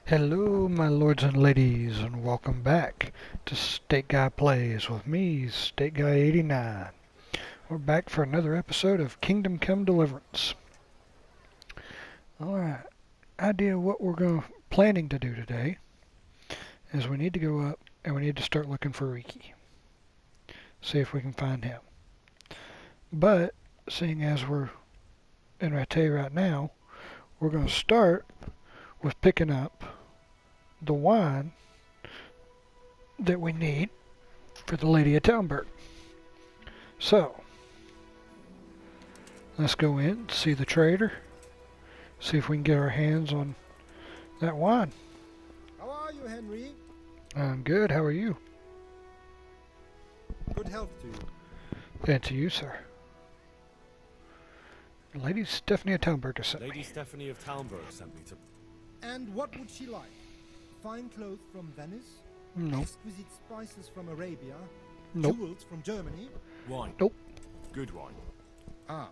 Hello, my lords and ladies, and welcome back to State Guy Plays with me, State Guy 89. We're back for another episode of Kingdom Come Deliverance. Alright, idea of what we're planning to do today is we need to go up and we need to start looking for Reeky. See if we can find him. But, seeing as we're in Rattay right now, we're going to start with picking up the wine that we need for the Lady of Talmberg. So, let's go in, see the trader, see if we can get our hands on that wine. How are you, Henry? I'm good, how are you? Good health to you. And to you, sir. Lady Stephanie of Talmberg has sent Lady me. Stephanie of Talmberg sent me to... And what would she like? Fine clothes from Venice? Nope. Exquisite spices from Arabia? Nope. Jewels from Germany? Wine. Nope. Good wine. Ah.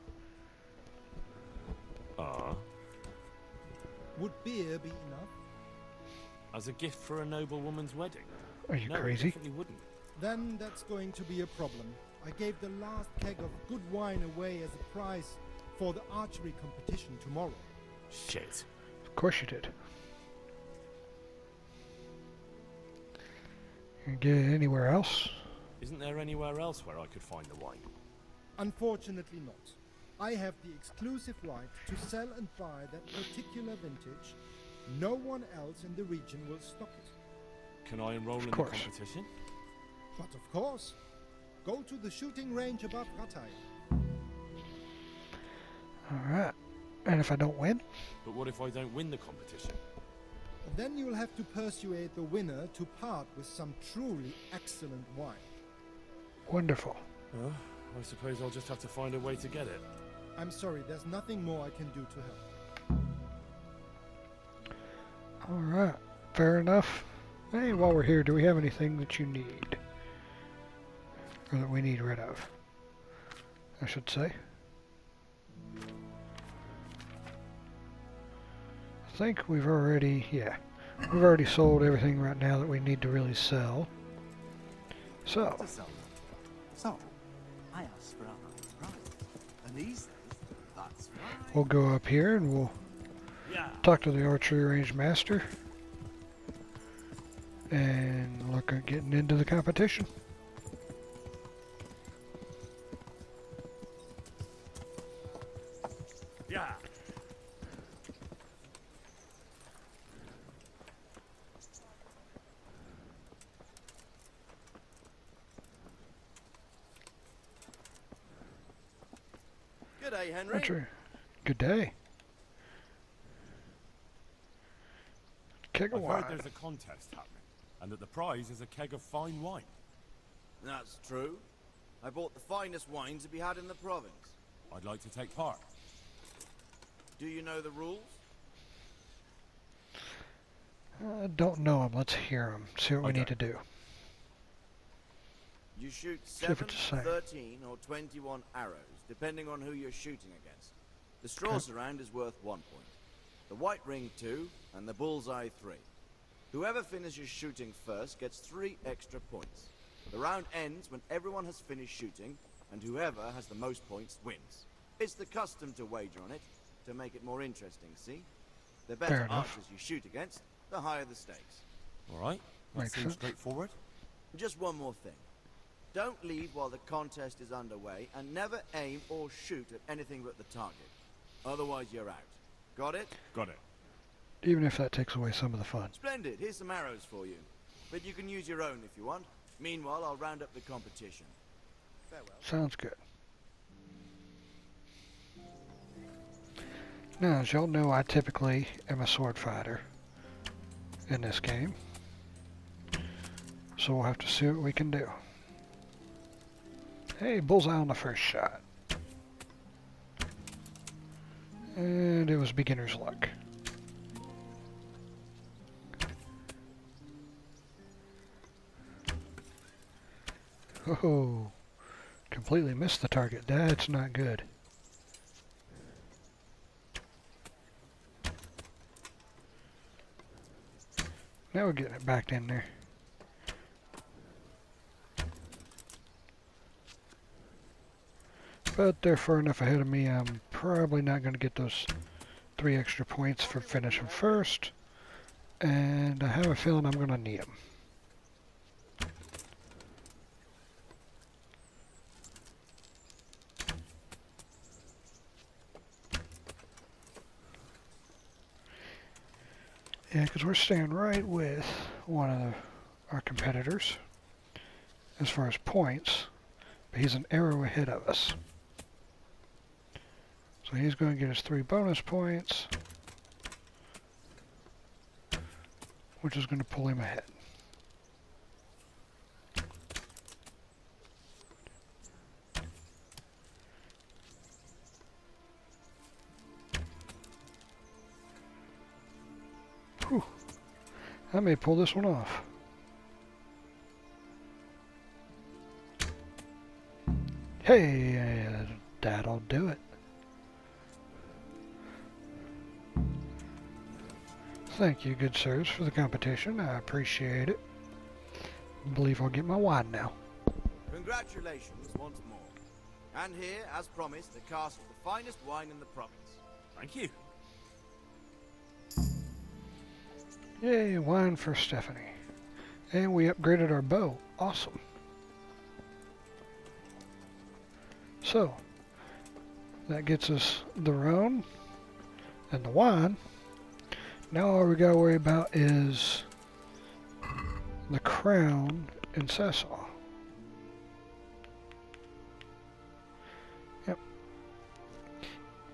Would beer be enough? As a gift for a noble woman's wedding? Are you No, crazy? it definitely wouldn't. Then that's going to be a problem. I gave the last keg of good wine away as a prize for the archery competition tomorrow. Shit. Of course you did. You get it anywhere else? Isn't there anywhere else where I could find the wine? Unfortunately not. I have the exclusive right to sell and buy that particular vintage. No one else in the region will stock it. Can I enroll in the course. competition? But of course. Go to the shooting range above Rattay. Alright. And if I don't win? But what if I don't win the competition? Then you'll have to persuade the winner to part with some truly excellent wine. Wonderful. I suppose I'll just have to find a way to get it. I'm sorry, there's nothing more I can do to help. Alright. Fair enough. Hey, while we're here, do we have anything that you need? Or that we need rid of? I should say. I think we've already, we've already sold everything right now that we need to really sell. So, So, I asked for a high price, and he says, that's right. we'll go up here and we'll talk to the archery range master and look at getting into the competition. Yeah. Good day, Henry. Archery. Good day. Keg of I've wine. heard there's a contest happening, and that the prize is a keg of fine wine. That's true. I bought the finest wine to be had in the province. I'd like to take part. Do you know the rules? I don't know him. Let's hear him. See what we need to do. You shoot See if 7, it's the same. 13, or 21 arrows, depending on who you're shooting against. The straw surround is worth 1 point. The white ring 2, and the bullseye 3. Whoever finishes shooting first gets 3 extra points. The round ends when everyone has finished shooting, and whoever has the most points wins. It's the custom to wager on it, to make it more interesting, see? The Fair better enough. archers you shoot against, the higher the stakes. All right. That Makes seems sense. straightforward. Just one more thing. Don't leave while the contest is underway, and never aim or shoot at anything but the target. Otherwise you're out. Got it? Got it. Even if that takes away some of the fun. Splendid. Here's some arrows for you. But you can use your own if you want. Meanwhile, I'll round up the competition. Farewell. Sounds good. Now, as y'all know, I typically am a sword fighter in this game. So we'll have to see what we can do. Hey, bullseye on the first shot. And it was beginner's luck. Oh, completely missed the target. That's not good. Now we're getting it back in there. But they're far enough ahead of me, I'm probably not going to get those 3 extra points for finishing first. And I have a feeling I'm going to need them. Yeah, because we're staying right with one of our competitors as far as points, but he's an arrow ahead of us. So he's going to get us 3 bonus points, which is going to pull him ahead. Whew. I may pull this one off. Hey, that'll do it. Thank you, good sirs, for the competition. I appreciate it. I believe I'll get my wine now. Congratulations once more. And here, as promised, a cask of the finest wine in the province. Thank you. Yay, wine for Stephanie. And we upgraded our bow. Awesome. So, that gets us the roan and the wine. Now all we gotta worry about is the crown in Cecil. Yep.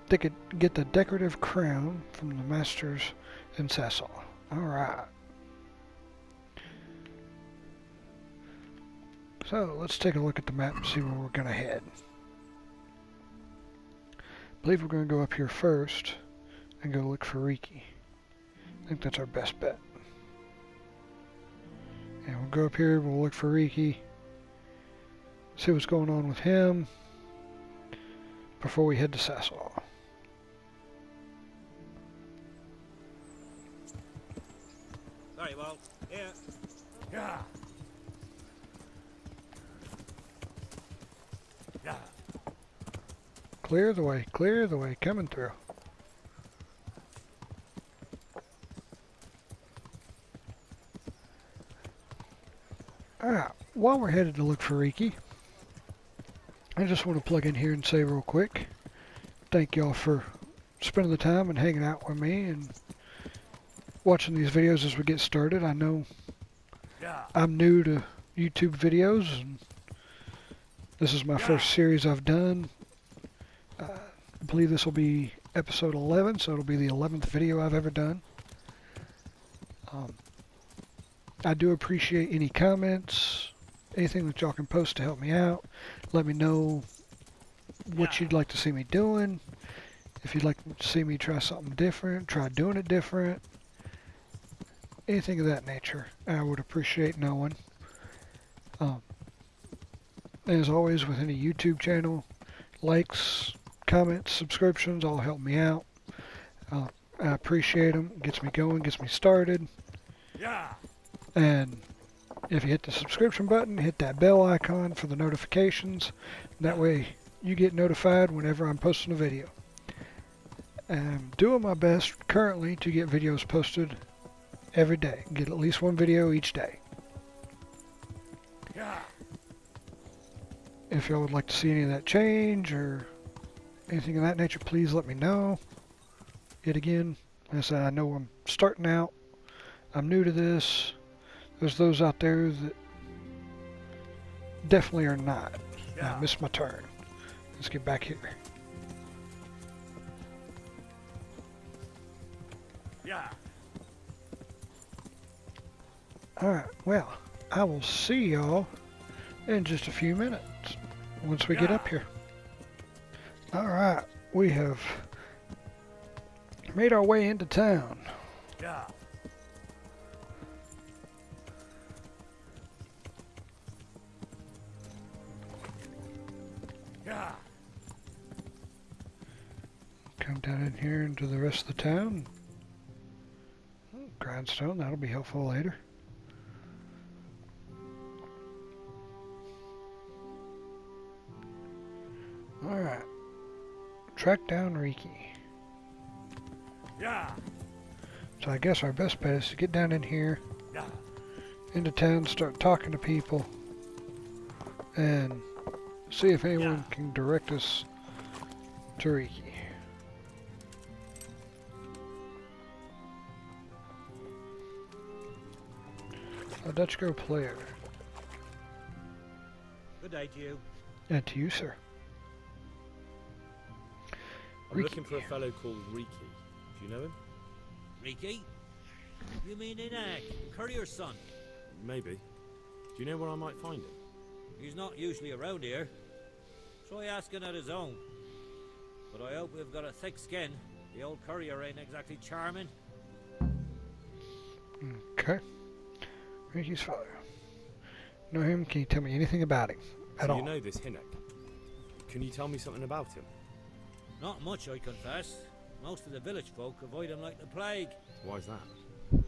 They could get the decorative crown from the masters in Cecil. Alright. So let's take a look at the map and see where we're gonna head. I believe we're gonna go up here first and go look for Reeky. I think that's our best bet. And we'll go up here, we'll look for Reeky, see what's going on with him before we head to Cecil. Sorry, well, yeah. Yeah. Yeah. Clear the way, coming through. Alright, while we're headed to look for Reeky, I just want to plug in here and say real quick, thank y'all for spending the time and hanging out with me and watching these videos as we get started. I know I'm new to YouTube videos, and this is my first series I've done. I believe this will be episode 11, so it'll be the 11th video I've ever done. I do appreciate any comments, anything that y'all can post to help me out. Let me know what you'd like to see me doing. If you'd like to see me try something different, try doing it different. Anything of that nature, I would appreciate knowing. As always, with any YouTube channel, likes, comments, subscriptions all help me out. I appreciate them. Gets me going, gets me started. Yeah. And if you hit the subscription button, hit that bell icon for the notifications. That way you get notified whenever I'm posting a video. I'm doing my best currently to get videos posted every day. Get at least one video each day. Yeah. If y'all would like to see any of that change or anything of that nature, please let me know. Yet again, as I said, I know I'm starting out. I'm new to this. There's those out there that definitely are not. I missed my turn. Let's get back here. Yeah. Alright, well, I will see y'all in just a few minutes once we get up here. Alright, we have made our way into town. Yeah. Yeah. Come down in here into the rest of the town. grindstone. That'll be helpful later. Alright. Track down Reeky. Yeah. So I guess our best bet is to get down in here, Yeah. into town, start talking to people, and see if anyone can direct us to Reeky. A Dutch Go player. Good day to you. And to you, sir. I'm Reeky. looking for a fellow called Reeky. Do you know him? Reeky? You mean Enoch, courier's son? Maybe. Do you know where I might find him? He's not usually around here. Try asking at his own. But I hope we've got a thick skin. The old courier ain't exactly charming. Okay. Reeky's father. Know him? Can you tell me anything about him? At So all? you know this Hinek. Can you tell me something about him? Not much, I confess. Most of the village folk avoid him like the plague. Why is that?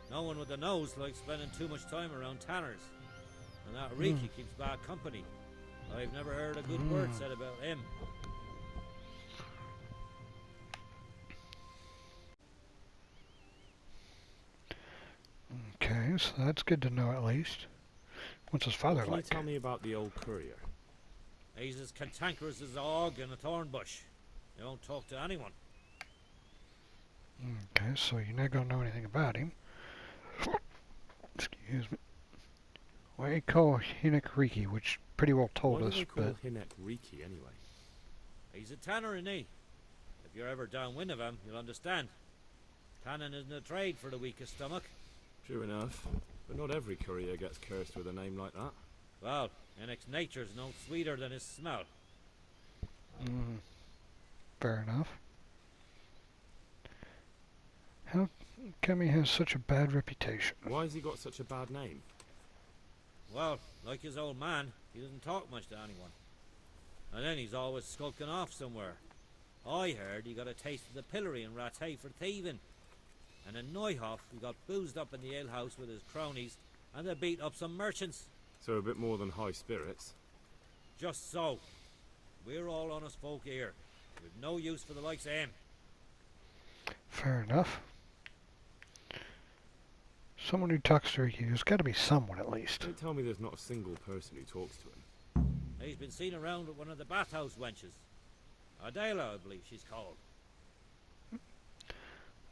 No one with a nose likes spending too much time around tanners. And that Reeky keeps bad company. I've never heard a good word said about him. Okay, so that's good to know at least. What's his father Can you like? tell me about the old courier? He's as cantankerous as a hog in a thorn bush. He won't talk to anyone. Okay, so you're not going to know anything about him. Excuse me. Well, they call Hinek Reeky, which pretty well told Why us, do they call but... Hinek Reeky anyway? He's a tanner, isn't he? If you're ever downwind of him, you'll understand. Tanning isn't a trade for the weakest stomach. True enough. But not every courier gets cursed with a name like that. Well, Ennick's nature's no sweeter than his smell. Fair enough. How come he has such a bad reputation? Why has he got such a bad name? Well, like his old man, he doesn't talk much to anyone. And then he's always skulking off somewhere. I heard he got a taste of the pillory in Rattay for thieving. And in Neuhof, he got boozed up in the alehouse with his cronies, and they beat up some merchants. So a bit more than high spirits. Just so. We're all honest folk here. We've no use for the likes of him. Fair enough. Someone who talks to Reeky, there's got to be someone at least. Don't tell me there's not a single person who talks to him. He's been seen around with one of the bathhouse wenches. Adela, I believe she's called.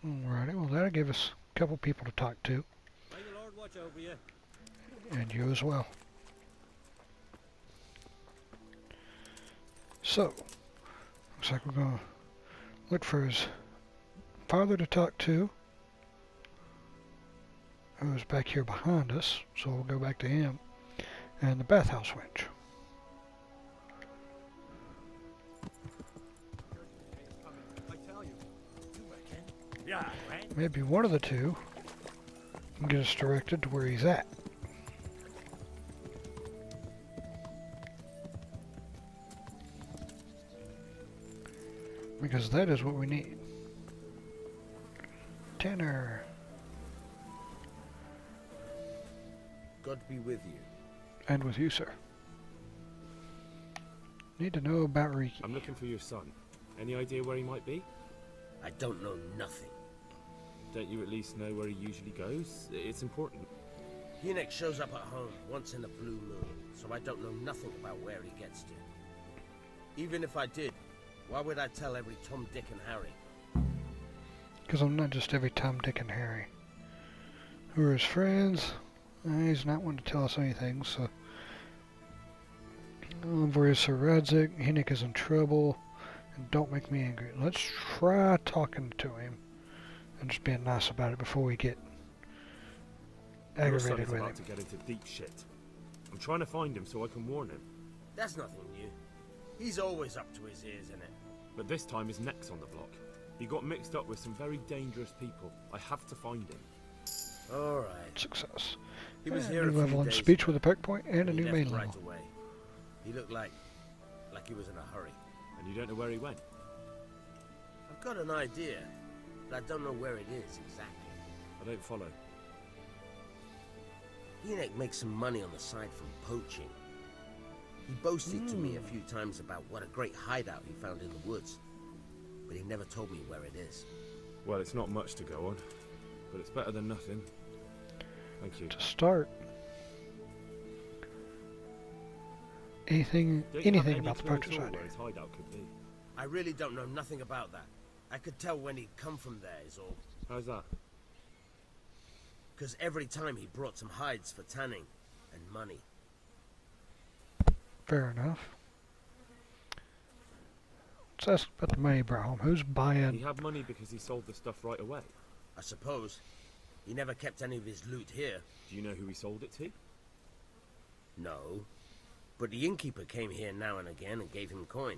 Alrighty, well that'll give us a couple people to talk to. May the Lord watch over you. And you as well. So, looks like we're going to look for his father to talk to, who's back here behind us, so we'll go back to him, and the bathhouse wench. Yeah, Maybe one of the two can get us directed to where he's at. Because that is what we need. Tanner. God be with you. And with you, sir. Need to know about Reeky. I'm looking for your son. Any idea where he might be? I don't know nothing. Don't you at least know where he usually goes? It's important. Hinek shows up at home once in a blue moon, so I don't know nothing about where he gets to. Even if I did, why would I tell every Tom, Dick and Harry? Because I'm not just every Tom, Dick, and Harry. Who are his friends? He's not one to tell us anything, so... Where's Sir Radzik? Hinek is in trouble. And don't make me angry. Let's try talking to him. And just being nice about it before we get Your son aggravated is with about him. to get into deep shit. I'm trying to find him so I can warn him. That's nothing new. He's always up to his ears in it. But this time his neck's on the block. He got mixed up with some very dangerous people. I have to find him. Alright. Success. He was And here a a new few level in days speech ago. with a perk point and a He new left main right level. away. He looked like he was in a hurry. And you don't know where he went? I've got an idea. but I don't know where it is exactly. I don't follow. Enoch makes some money on the side from poaching. He boasted to me a few times about what a great hideout he found in the woods, but he never told me where it is. Well, it's not much to go on, but it's better than nothing. Thank you. To start, anything Don't you have any about the clue at poacher's all idea? where his hideout could be? I really don't know nothing about that. I could tell when he'd come from there is all. How's that? Because every time he brought some hides for tanning and money. Fair enough. Let's ask about the money, Brown. Who's buying? He had money because he sold the stuff right away. I suppose. He never kept any of his loot here. Do you know who he sold it to? No. But the innkeeper came here now and again and gave him coin.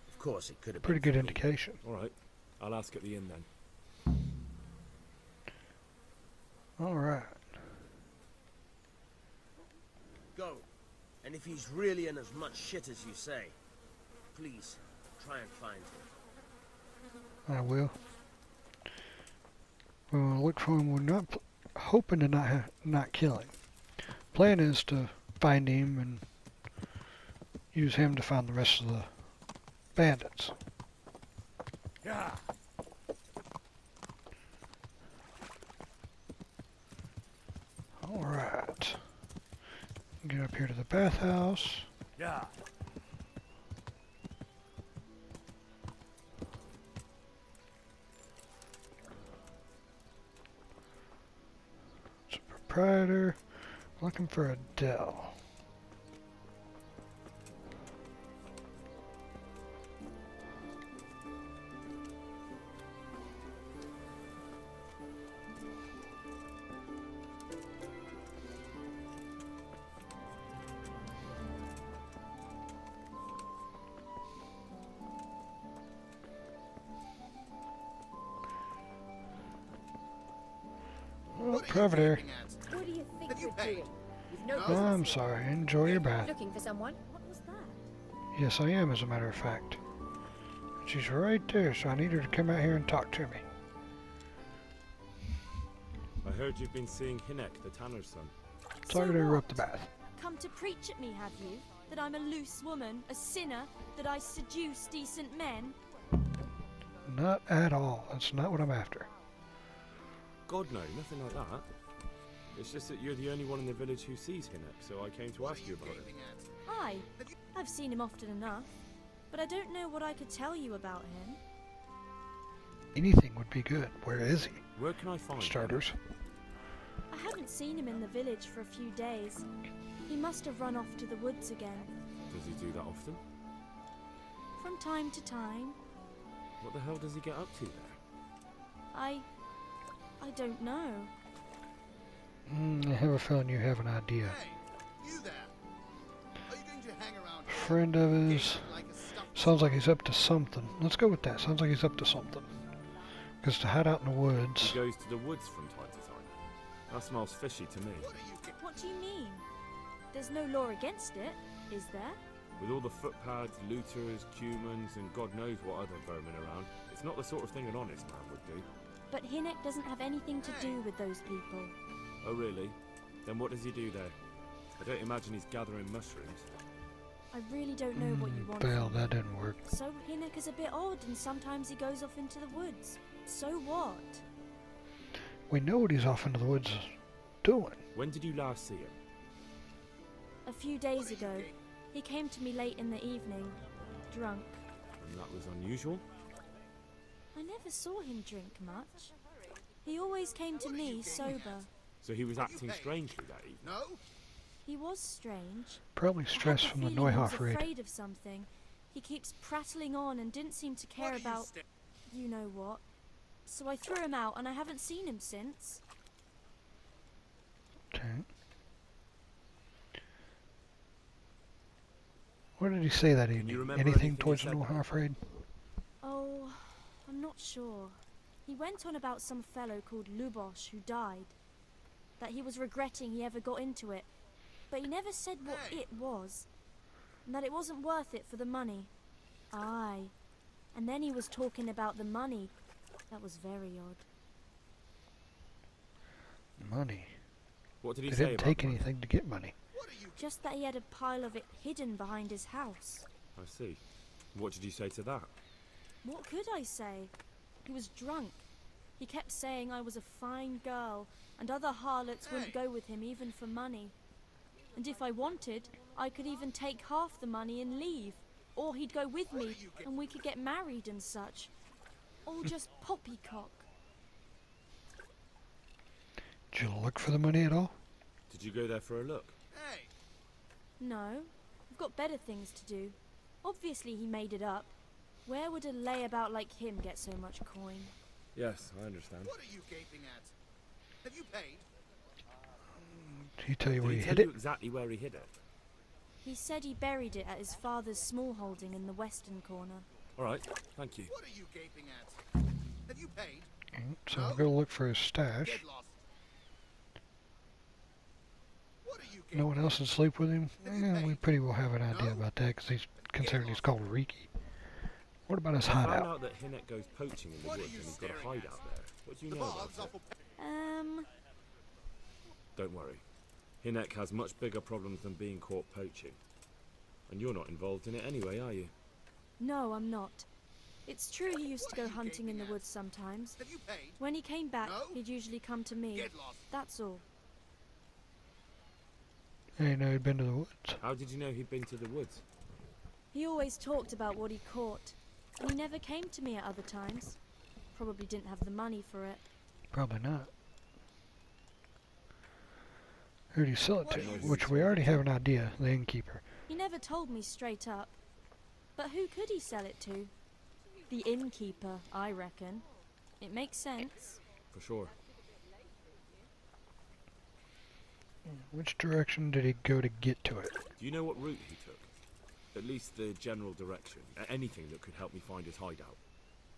Of course, it could have Pretty been good for me. indication. Alright, I'll ask at the inn then. All right. Go. And if he's really in as much shit as you say, please try and find him. I will. We'll look for him. We're not hoping to not kill him. Plan is to find him and use him to find the rest of the bandits. Yeah. All right. Get up here to the bathhouse. Yeah. It's a proprietor. Looking for a Dell. Oh, Provider. What do you think you're doing? You've no business I'm here. sorry. Enjoy your bath. Looking for someone? What was that? Yes, I am, as a matter of fact. She's right there, so I need her to come out here and talk to me. I heard you've been seeing Hinek, the tanner's son. Sorry to So interrupt the what? bath. Come to preach at me, have you? That I'm a loose woman, a sinner, that I seduce decent men? Not at all. That's not what I'm after. God no, nothing like that. It's just that you're the only one in the village who sees Hinek, so I came to ask you about it. Aye, I've seen him often enough, but I don't know what I could tell you about him. Anything would be good. Where is he? Where can I find him? Starters. I haven't seen him in the village for a few days. He must have run off to the woods again. Does he do that often? From time to time. What the hell does he get up to there? I don't know. I have a feeling you have an idea. Hey, you there. Are you going to hang around here Friend of his. like a stuffed Sounds like he's up to something. Let's go with that. Sounds like he's up to something. Because to hide out in the woods. He goes to the woods from time to time. That smells fishy to me. What are you getting? What do you mean? There's no law against it, is there? With all the footpads, looters, humans, and God knows what other vermin around, it's not the sort of thing an honest man would do. But Hinek doesn't have anything to do with those people. Oh really? Then what does he do there? I don't imagine he's gathering mushrooms. I really don't know what you want. Well, from him. that didn't work. So Hinek is a bit odd, and sometimes he goes off into the woods. So what? We know what he's off into the woods doing. When did you last see him? A few days ago, he came to me late in the evening, drunk. And that was unusual? I never saw him drink much. He always came to me sober. So he was acting strangely that evening? No? He was strange. Probably I had stress the from the feeling he was Neuhoff raid. afraid of something. He keeps prattling on and didn't seem to care about you know what. So I threw him out and I haven't seen him since. Okay. What did he say that evening? remember Anything anything he towards the said? Neuhoff raid? Oh, I'm not sure. He went on about some fellow called Lubosh who died. That he was regretting he ever got into it. But he never said what it was. And that it wasn't worth it for the money. Aye. And then he was talking about the money. That was very odd. Money. What did he They say didn't about take money? anything to get money. Just that he had a pile of it hidden behind his house. I see. What did you say to that? What could I say? He was drunk. He kept saying I was a fine girl, and other harlots wouldn't go with him even for money. And if I wanted, I could even take half the money and leave. Or he'd go with me, and we could get married and such. All just poppycock. Did you look for the money at all? Did you go there for a look? Hey, No, I've got better things to do. Obviously he made it up. Where would a layabout like him get so much coin? Yes, I understand. what are you gaping at? Have you paid? Did he tell you Did where he you tell hid you it? exactly where he hid it? He said he buried it at his father's small holding in the western corner. All right, thank you. What are you gaping at? Have you paid? So I'll go look for his stash. Get lost. What are you No one gaping else would sleep with him? Have you Yeah, we paid? pretty well have an idea No? about that because he's considered he's called Reeky. What about his I found hideout? out that Hinek goes poaching in the What are woods you and he's got a staring hideout at? there. What do you The know about baths are it? for Don't worry. Hinek has much bigger problems than being caught poaching. And you're not involved in it anyway, are you? No, I'm not. It's true he used to What are go you hunting in the gaping at? woods sometimes. Have you paid? When he came back, No? he'd usually come to me. Get lost. That's all. I didn't know he'd been to the woods. How did you know he'd been to the woods? He always talked about what he caught, and he never came to me at other times. Probably didn't have the money for it. Probably not. Who do you sell it What to? do you Which we already have an idea, the innkeeper. He never told me straight up. But who could he sell it to? The innkeeper, I reckon. It makes sense. For sure. Which direction did he go to get to it? Do you know what route he took? At least the general direction. Anything that could help me find his hideout.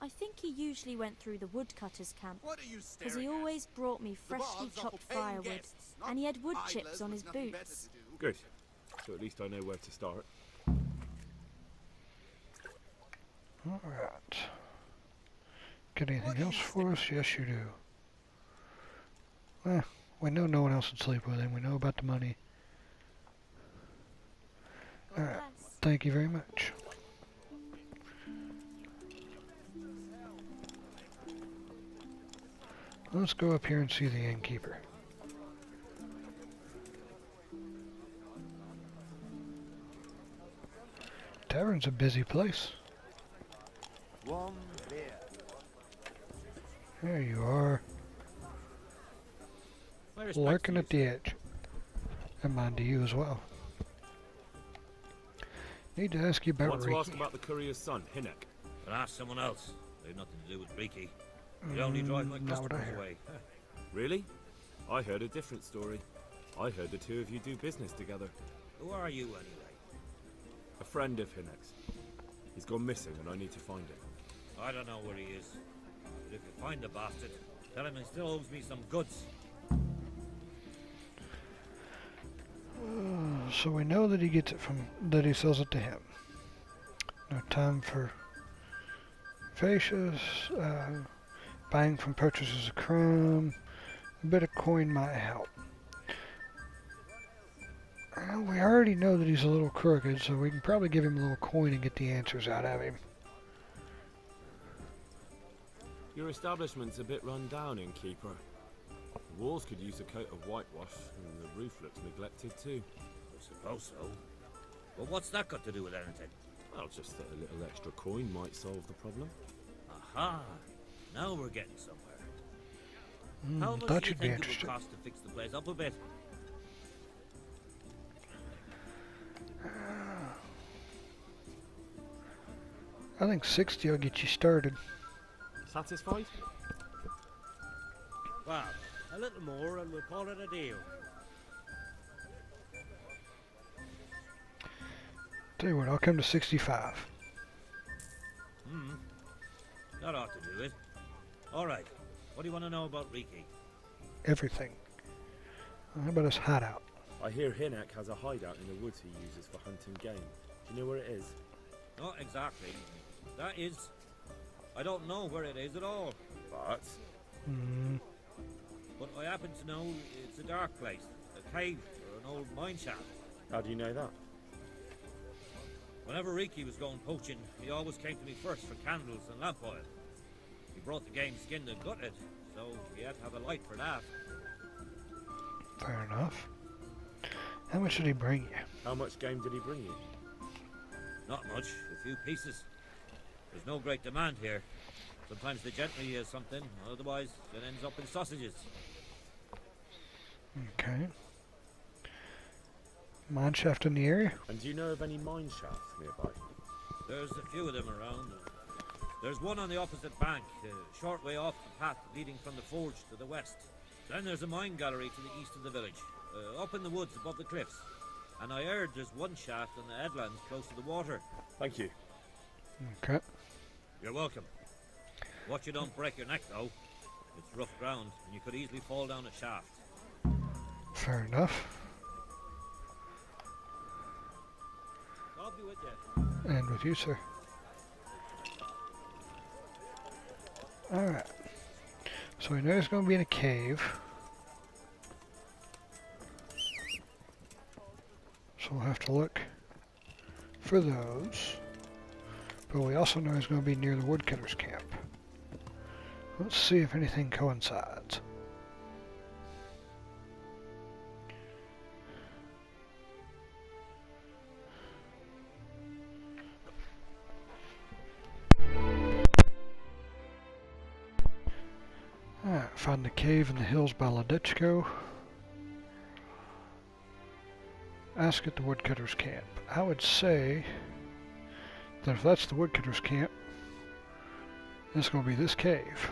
I think he usually went through the woodcutter's camp, What are you because he staring at? always brought me The freshly baths are chopped for paying firewood, guests, not and he had wood idlers chips on with his nothing better boots. to do. Good. So at least I know where to start. Alright. Got anything What do else you for us? Yes, you do. Well, we know no one else would sleep with him. We know about the money. God Alright. bless. Thank you very much. Let's go up here and see the innkeeper. Tavern's a busy place. One beer. There you are, My respects lurking to at you, the edge. And mine to you as well. Need to ask you I about want to ask Reeky. about the courier's son, Hinek. But ask someone else. They've nothing to do with Reeky. They only drive my Not what I customers hear. away. Really? I heard a different story. I heard the two of you do business together. Who are you anyway? A friend of Hinek's. He's gone missing and I need to find him. I don't know where he is. But if you find the bastard, tell him he still owes me some goods. So we know that he gets it that he sells it to him. No time for facias. Buying from purchases a crime. A bit of coin might help. We already know that he's a little crooked, so we can probably give him a little coin and get the answers out of him. Your establishment's a bit run down, innkeeper. The walls could use a coat of whitewash, and the roof looks neglected too. I suppose so. But what's that got to do with anything? Well, just that a little extra coin might solve the problem. Aha! Now we're getting somewhere. How much Thought do you you'd be think it interested. would cost to fix the place up a bit? I think 60 will get you started. Satisfied? Well, a little more and we'll call it a deal. Tell you what, I'll come to 65. That ought to do it. Alright, what do you want to know about Reeky? Everything. How about his hideout? I hear Hinek has a hideout in the woods he uses for hunting game. Do you know where it is? Not exactly. That is... I don't know where it is at all. But I happen to know it's a dark place, a cave or an old mine shaft. How do you know that? Whenever Reeky was going poaching, he always came to me first for candles and lamp oil. He brought the game skinned and gutted, so he had to have a light for that. Fair enough. How much did he bring you? How much game did he bring you? Not much, a few pieces. There's no great demand here. Sometimes the gentry has something, otherwise it ends up in sausages. Okay. Mine shaft in the area? And do you know of any mine shafts nearby? There's a few of them around. There's one on the opposite bank, a short way off the path leading from the forge to the west. Then there's a mine gallery to the east of the village, up in the woods above the cliffs. And I heard there's one shaft on the headlands close to the water. Thank you. Okay. You're welcome. Watch you don't break your neck, though. It's rough ground, and you could easily fall down a shaft. Fair enough. I'll be with you. And with you, sir. Alright. So we know he's going to be in a cave. So we'll have to look for those. But we also know he's going to be near the woodcutter's camp. Let's see if anything coincides. Alright, find the cave in the hills by Ladechko. Ask at the woodcutter's camp. I would say that if that's the woodcutter's camp, it's going to be this cave.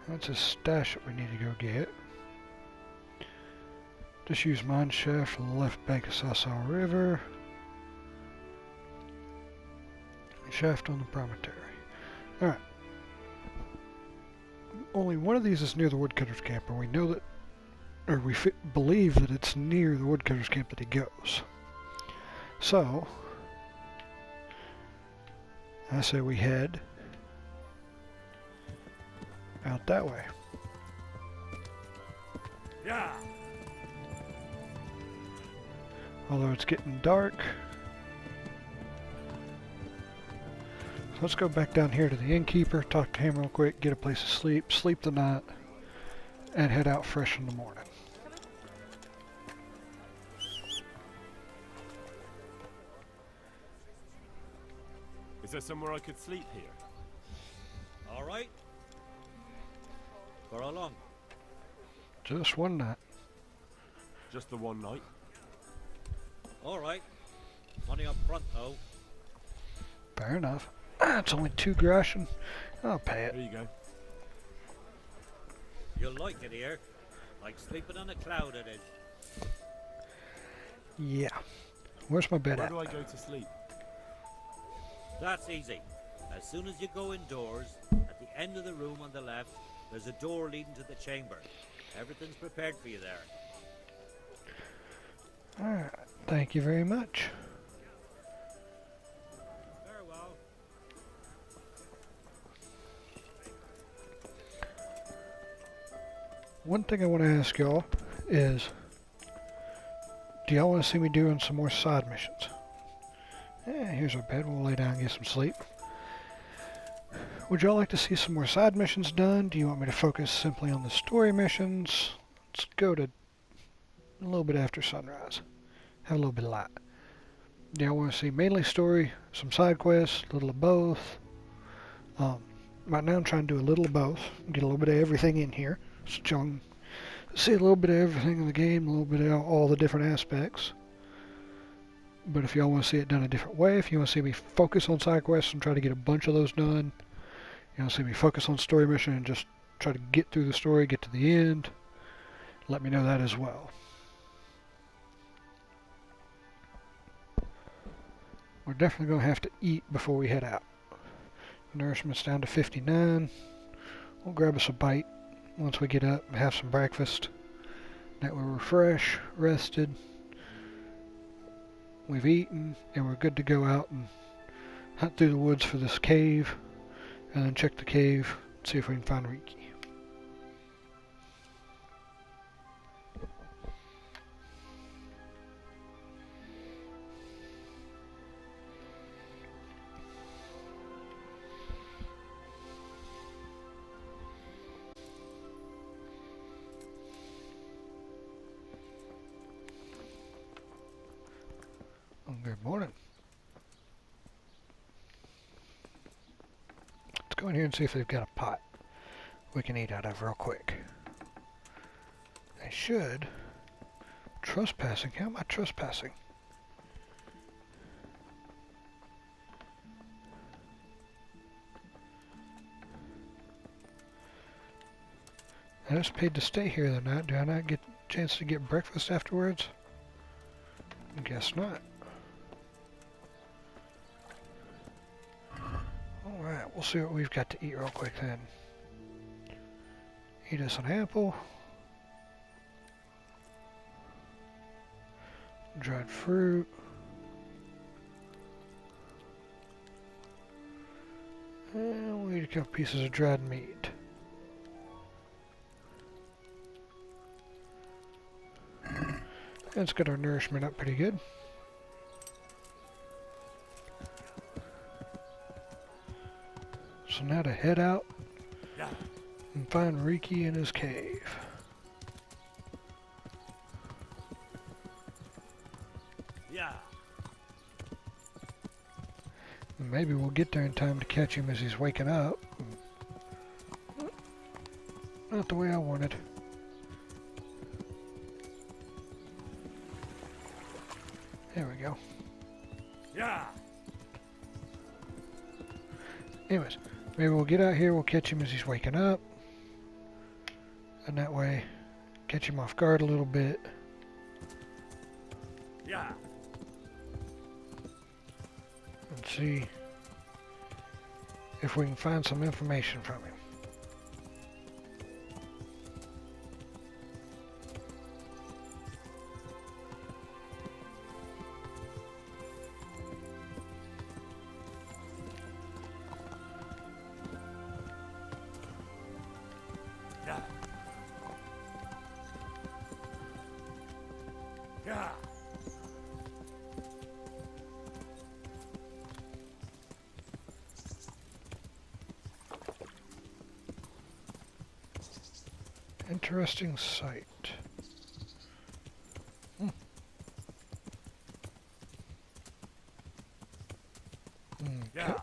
That's a stash that we need to go get. Just use mine shaft on the left bank of Sasau River. Shaft on the promontory. Alright. Only one of these is near the woodcutter's camp, and we know that, or we believe that it's near the woodcutter's camp that he goes. So, I say we head out that way. Yeah. Although it's getting dark. So let's go back down here to the innkeeper, talk to him real quick, get a place to sleep, sleep the night, and head out fresh in the morning. Is there somewhere I could sleep here? All right. For how long? Just one night. Just the one night? All right. Money up front, though. Fair enough. It's only 2 groschen. I'll pay it. Here you go. You'll like it here. Like sleeping on a cloud, it is. Yeah. Where's my bed Where at? do I go to sleep? That's easy. As soon as you go indoors, at the end of the room on the left, there's a door leading to the chamber. Everything's prepared for you there. Alright. Thank you very much. Very well. One thing I want to ask y'all is, do y'all want to see me doing some more side missions? Here's our bed. We'll lay down and get some sleep. Would y'all like to see some more side missions done? Do you want me to focus simply on the story missions? Let's go to a little bit after sunrise. Have a little bit of light. Do y'all want to see mainly story, some side quests, a little of both? Right now I'm trying to do a little of both. Get a little bit of everything in here. So y'all can see a little bit of everything in the game, a little bit of all the different aspects. But if y'all want to see it done a different way, if you want to see me focus on side quests and try to get a bunch of those done, you want to see me focus on story mission and just try to get through the story, get to the end, let me know that as well. We're definitely going to have to eat before we head out. Nourishment's down to 59. We'll grab us a bite once we get up and have some breakfast. That way we're fresh, rested, we've eaten, and we're good to go out and hunt through the woods for this cave and then check the cave, see if we can find Reeky. Good morning. Let's go in here and see if they've got a pot we can eat out of real quick. They should. Trespassing? How am I trespassing? I just paid to stay here the night. Do I not get a chance to get breakfast afterwards? Guess not. Alright, we'll see what we've got to eat real quick then. Eat us an apple. Dried fruit. And we'll eat a couple pieces of dried meat. Let's get our nourishment up pretty good. So now to head out and find Reeky in his cave. Yeah. Maybe we'll get there in time to catch him as he's waking up. Not the way I wanted. There we go. Yeah. Anyways, maybe we'll get out here, we'll catch him as he's waking up. And that way, catch him off guard a little bit. Yeah. And see if we can find some information from him. Yeah. Yeah. Interesting sight. Yeah. I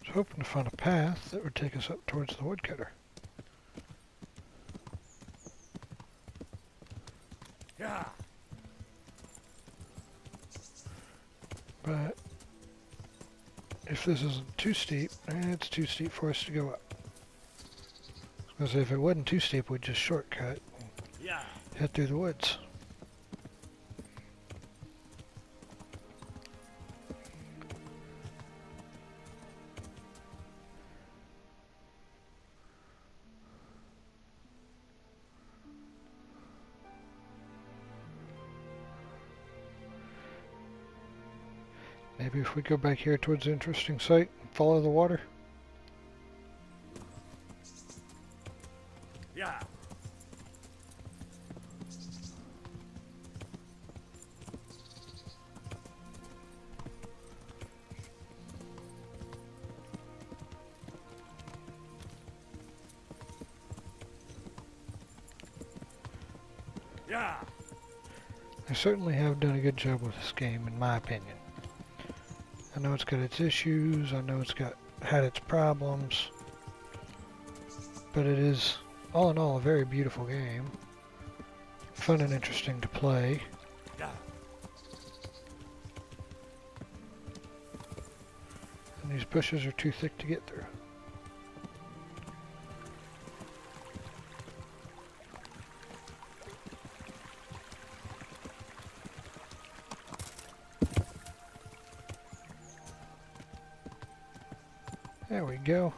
was hoping to find a path that would take us up towards the woodcutter. Yeah. But if this isn't too steep, it's too steep for us to go up. Because if it wasn't too steep, we'd just shortcut and Yeah. head through the woods. Maybe if we go back here towards the interesting site and follow the water. Yeah. Yeah. They certainly have done a good job with this game, in my opinion. I know it's got its issues, I know it's had its problems, but it is, all in all, a very beautiful game. Fun and interesting to play. Yeah. And these bushes are too thick to get through. There we go.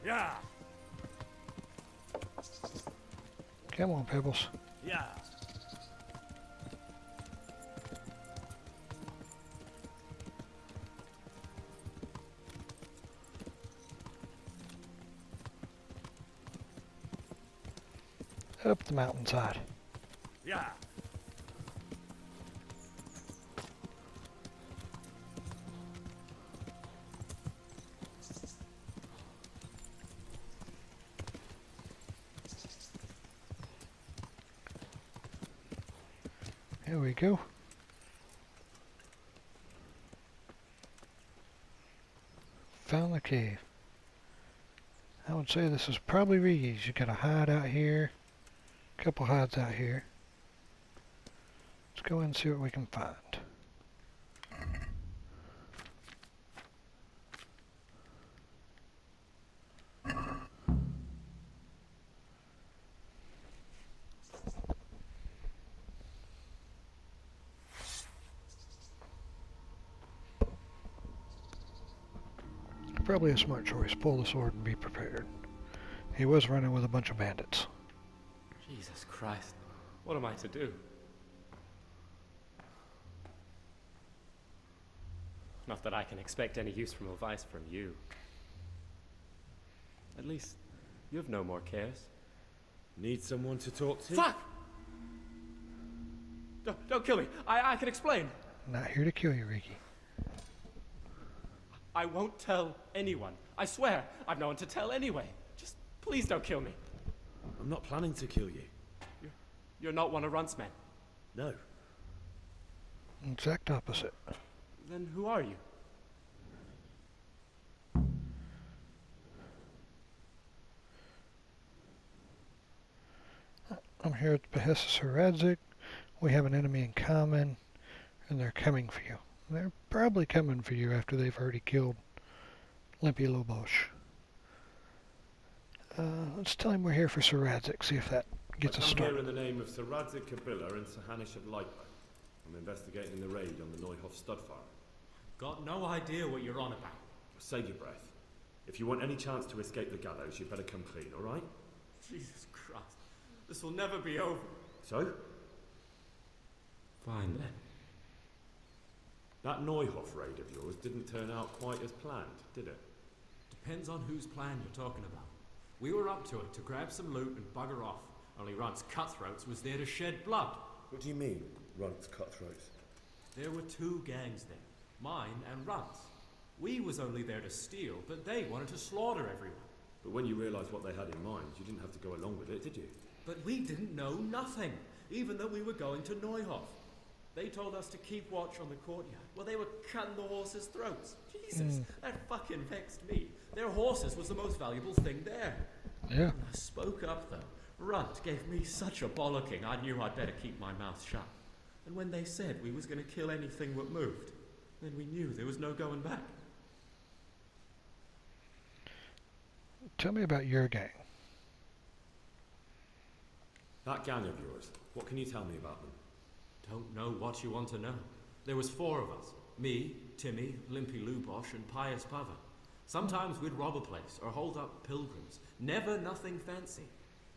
Yeah. Come on, Pebbles. Yeah. Up the mountainside. Yeah. Here we go. Found the cave. I would say this is probably Reeky's. You got a hide out here. A couple hides out here. Let's go in and see what we can find. Probably a smart choice. Pull the sword and be prepared. He was running with a bunch of bandits. Jesus Christ. What am I to do? Not that I can expect any use from advice from you. At least, you have no more cares. Need someone to talk to? Fuck! Don't kill me. I can explain. Not here to kill you, Reeky. I won't tell anyone. I swear, I've no one to tell anyway. Just please don't kill me. I'm not planning to kill you. You're not one of Runt's men. No. Exact opposite. Then who are you? I'm here at the behest of Sir Radzik. We have an enemy in common, and they're coming for you. They're probably coming for you after they've already killed Limpy Lubosh. Let's tell him we're here for Sir Radzik, see if that gets us started. I'm here in the name of Sir Radzik Kabila and Sir Hanish of Lightburn. I'm investigating the raid on the Neuhof stud farm. Got no idea what you're on about. Save your breath. If you want any chance to escape the gallows, you'd better come clean, alright? Jesus Christ. This will never be over. So? Fine then. That Neuhof raid of yours didn't turn out quite as planned, did it? Depends on whose plan you're talking about. We were up to it to grab some loot and bugger off. Only Runt's cutthroats was there to shed blood. What do you mean, Runt's cutthroats? There were two gangs there. Mine and Runt's. We was only there to steal, but they wanted to slaughter everyone. But when you realised what they had in mind, you didn't have to go along with it, did you? But we didn't know nothing, even though we were going to Neuhof. They told us to keep watch on the courtyard. Well, they were cutting the horses' throats. Jesus, that fucking vexed me. Their horses was the most valuable thing there. Yeah. When I spoke up, though, Runt gave me such a bollocking, I knew I'd better keep my mouth shut. And when they said we was going to kill anything that moved, then we knew there was no going back. Tell me about your gang. That gang of yours, what can you tell me about them? Don't know what you want to know. There was 4 of us. Me, Timmy, Limpy Lubosh, and Pious Pava. Sometimes we'd rob a place or hold up pilgrims. Never nothing fancy.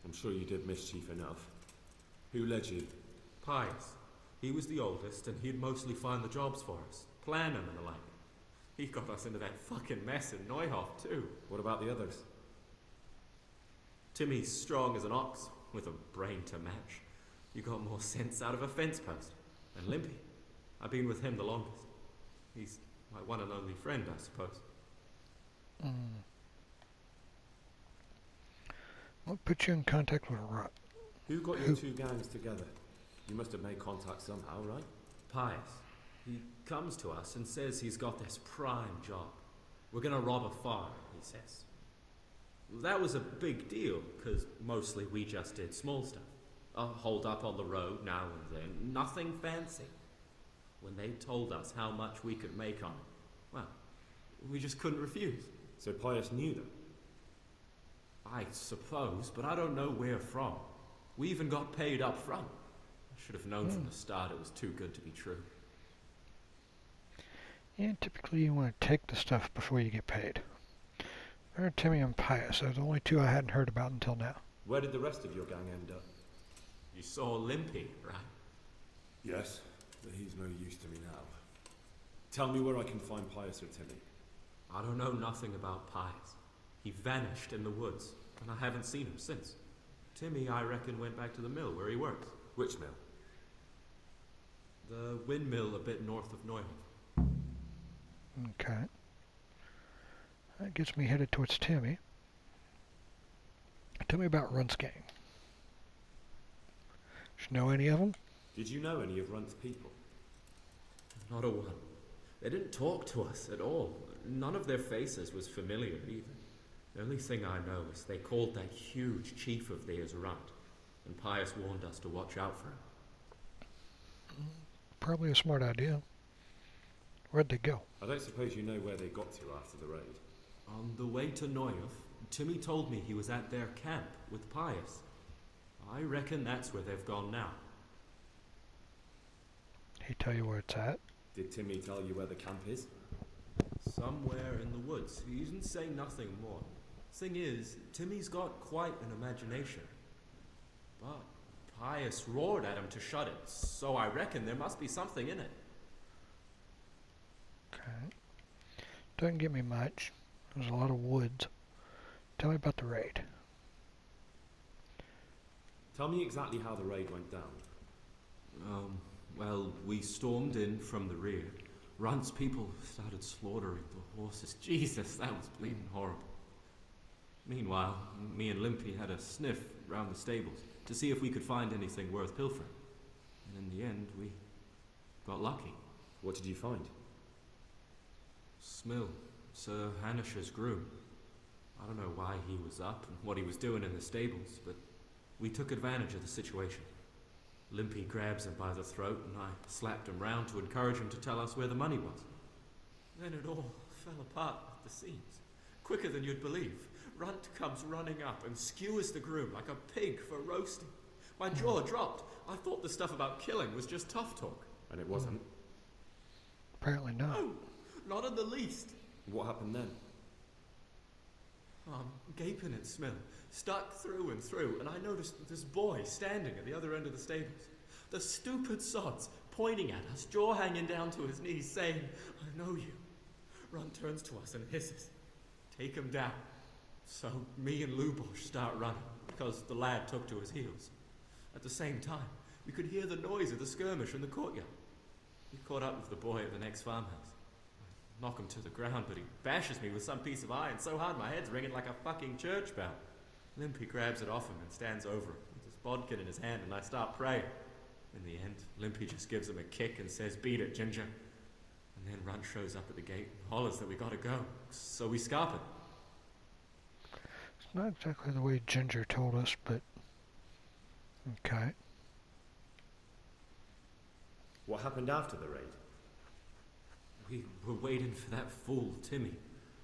I'm sure you did mischief enough. Who led you? Pious. He was the oldest, and he'd mostly find the jobs for us. Plan them and the like. He got us into that fucking mess in Neuhof, too. What about the others? Timmy's strong as an ox, with a brain to match. You got more sense out of a fence post. And Limpy, I've been with him the longest. He's my one and only friend, I suppose. What put you in contact with Runt? Who got your two gangs together? You must have made contact somehow, right? Pious. He comes to us and says he's got this prime job. We're gonna rob a farm, he says. That was a big deal, because mostly we just did small stuff. Hold up on the road now and then, nothing fancy. When they told us how much we could make on it, well, we just couldn't refuse. So Pius knew them? I suppose, but I don't know where from. We even got paid up front. I should have known from the start it was too good to be true. Yeah, typically you want to take the stuff before you get paid. There are Timmy and Pius. They're the only 2 I hadn't heard about until now. Where did the rest of your gang end up? You saw Limpy, right? Yes, but he's no use to me now. Tell me where I can find Pius or Timmy. I don't know nothing about Pius. He vanished in the woods, and I haven't seen him since. Timmy, I reckon, went back to the mill where he works. Which mill? The windmill a bit north of Neuhof. Okay. That gets me headed towards Timmy. Tell me about Runt's gang. Do you know any of them? Did you know any of Runt's people? Not a one. They didn't talk to us at all. None of their faces was familiar either. The only thing I know is they called that huge chief of theirs Runt, and Pius warned us to watch out for him. Probably a smart idea. Where'd they go? I don't suppose you know where they got to after the raid. On the way to Neuhof, Timmy told me he was at their camp with Pius. I reckon that's where they've gone now. He tell you where it's at? Did Timmy tell you where the camp is? Somewhere in the woods. He didn't say nothing more. Thing is, Timmy's got quite an imagination. But Pius roared at him to shut it, so I reckon there must be something in it. Okay. Doesn't give me much. There's a lot of woods. Tell me about the raid. Tell me exactly how the raid went down. Well, we stormed in from the rear. Runt's people started slaughtering the horses. Jesus, that was bleeding horrible. Meanwhile, me and Limpy had a sniff round the stables to see if we could find anything worth pilfering. And in the end, we got lucky. What did you find? Smill, Sir Hanish's groom. I don't know why he was up and what he was doing in the stables, but we took advantage of the situation. Limpy grabs him by the throat and I slapped him round to encourage him to tell us where the money was. Then it all fell apart at the seams. Quicker than you'd believe. Runt comes running up and skewers the groom like a pig for roasting. My jaw dropped. I thought the stuff about killing was just tough talk. And it wasn't? Apparently not. No, not in the least. What happened then? I'm gaping at Smill, stuck through and through, and I noticed this boy standing at the other end of the stables. The stupid sods pointing at us, jaw hanging down to his knees, saying, "I know you." Runt turns to us and hisses, "Take him down." So me and Lubosh start running, because the lad took to his heels. At the same time, we could hear the noise of the skirmish in the courtyard. We caught up with the boy at the next farmhouse. I knock him to the ground, but he bashes me with some piece of iron so hard my head's ringing like a fucking church bell. Limpy grabs it off him and stands over it with his bodkin in his hand, and I start praying. In the end, Limpy just gives him a kick and says, "Beat it, Ginger." And then Runt shows up at the gate and hollers that we gotta go, so we scarp it. It's not exactly the way Ginger told us, but okay. What happened after the raid? We were waiting for that fool, Timmy.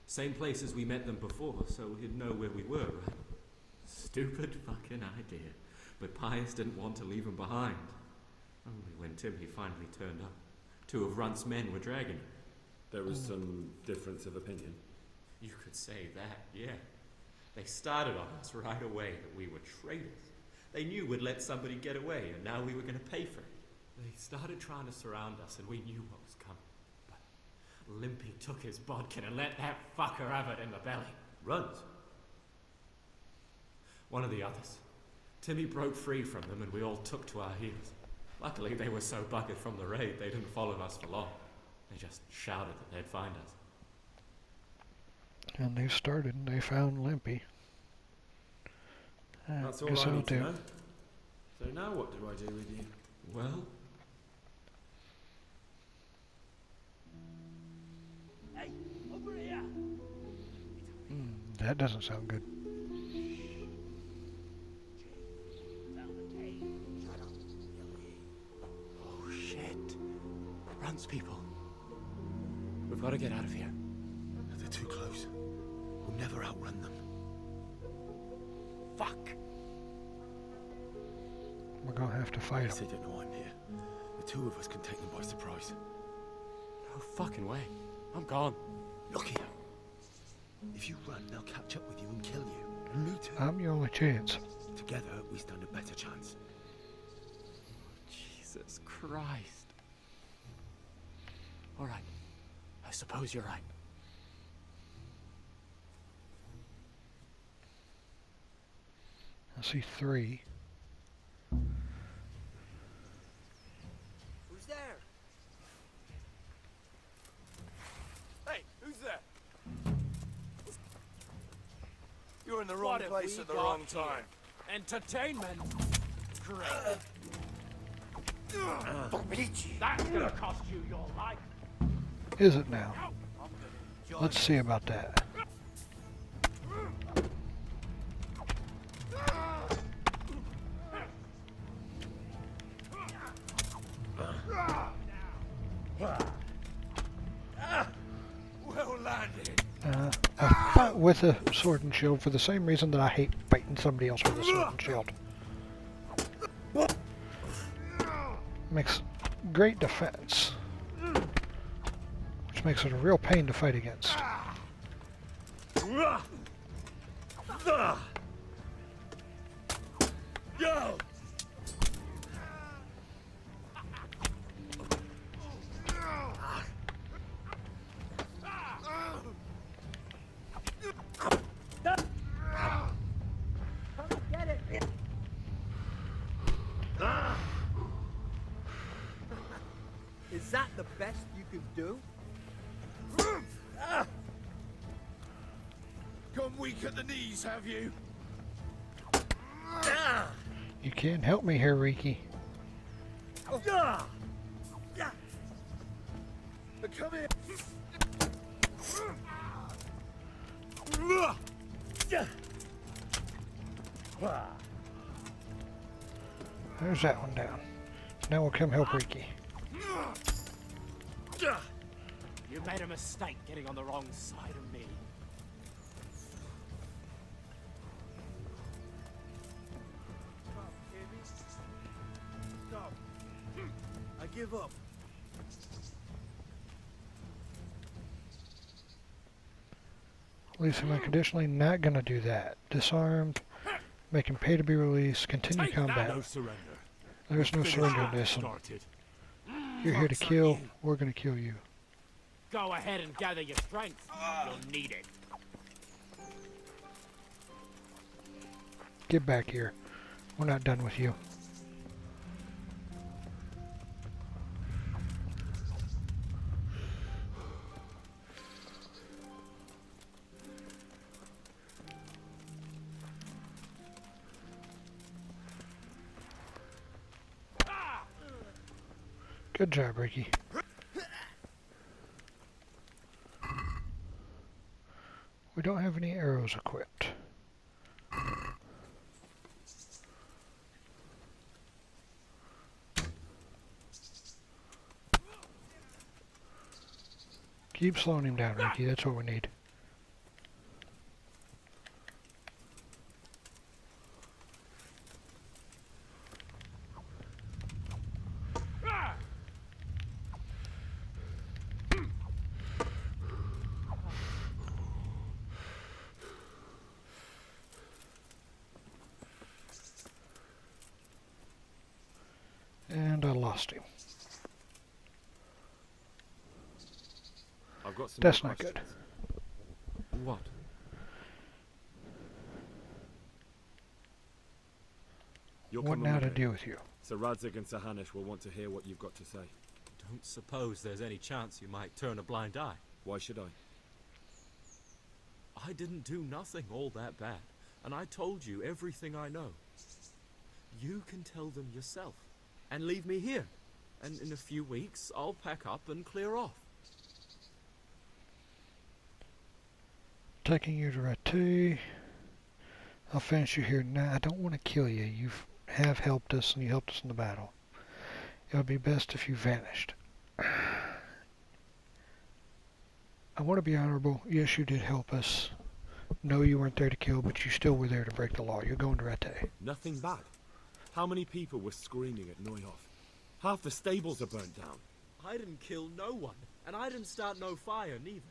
Same place as we met them before, so he'd know where we were, right? Stupid fucking idea. But Pius didn't want to leave him behind. Only when Timmy finally turned up, two of Runt's men were dragging him. There was some difference of opinion. You could say that, yeah. They started on us right away that we were traitors. They knew we'd let somebody get away, and now we were going to pay for it. They started trying to surround us, and we knew what was coming. But Limpy took his bodkin and let that fucker have it in the belly. Runt? One of the others. Timmy broke free from them, and we all took to our heels. Luckily, they were so buggered from the raid, they didn't follow us for long. They just shouted that they'd find us. And they started and they found Limpy. That's all I need to know. So now what do I do with you? Well... Hey, over here! That doesn't sound good. Found the cave. Shut up, Billy. Oh shit. Runt's people. We've got to get out of here. They're too close. We'll never outrun them. Fuck. We're gonna have to fight They them. don't know I'm here. The two of us can take them by surprise. No fucking way. I'm gone. Look here. If you run, they'll catch up with you and kill you. And me too. I'm your only chance. Together, we stand a better chance. Jesus Christ. All right. I suppose you're right. I see 3. Who's there? Hey, who's there? You're in the wrong place at the wrong time. Entertainment? Great. Reeky. That's gonna cost you your life. Is it now? Let's see about that. Well landed. I fight with a sword and shield for the same reason that I hate fighting somebody else with a sword and shield. Makes great defense, which makes it a real pain to fight against. Yo! Is that the best you could do? Gone weak at the knees, have you? You can't help me here, Reeky. Come here. There's that one down. Now we'll come help Reeky. You made a mistake getting on the wrong side of me. Stop. I give up. At least I'm unconditionally not gonna do that. Disarmed, make him pay to be released, continue combat. No surrender. There's no surrender in this one. Started. You're here to kill, we're gonna kill you. Go ahead and gather your strength. You'll need it. Get back here. We're not done with you. Good job, Reeky. We don't have any arrows equipped. Keep slowing him down, Reeky. That's what we need. And I lost him. I've got some That's more not good. questions. What? You're What coming now with to me. deal with you? Sir Radzig and Sir Hanush will want to hear what you've got to say. Don't suppose there's any chance you might turn a blind eye. Why should I? I didn't do nothing all that bad, and I told you everything I know. You can tell them yourself, and leave me here. And in a few weeks, I'll pack up and clear off. Taking you to Rattay. I'll finish you here now. I don't want to kill you. You have helped us, and you helped us in the battle. It would be best if you vanished. I want to be honorable. Yes, you did help us. No, you weren't there to kill, but you still were there to break the law. You're going to Rattay. Nothing bad. How many people were screaming at Neuhoff? Half the stables are burnt down. I didn't kill no one, and I didn't start no fire neither.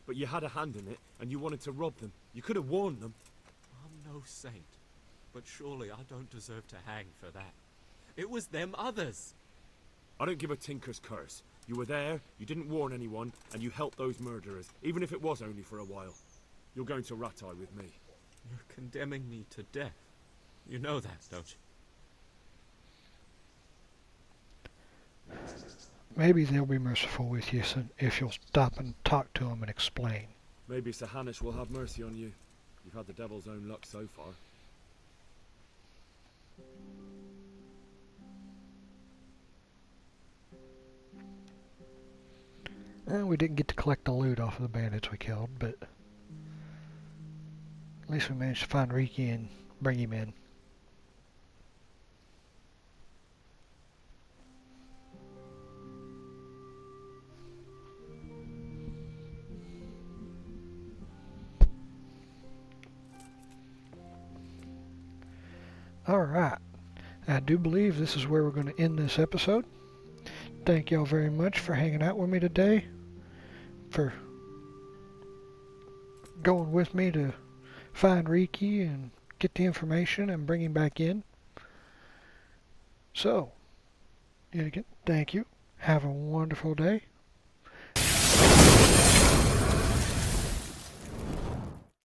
But you had a hand in it, and you wanted to rob them. You could have warned them. I'm no saint, but surely I don't deserve to hang for that. It was them others. I don't give a tinker's curse. You were there, you didn't warn anyone, and you helped those murderers, even if it was only for a while. You're going to Rattay with me. You're condemning me to death. You know that, don't you? Maybe they'll be merciful with you if you'll stop and talk to them and explain. Maybe Sir Hanush will have mercy on you. You've had the devil's own luck so far. We didn't get to collect the loot off of the bandits we killed, but at least we managed to find Reeky and bring him in. Alright, I do believe this is where we're going to end this episode. Thank y'all very much for hanging out with me today, for going with me to find Reeky and get the information and bring him back in. So, yet again, thank you. Have a wonderful day.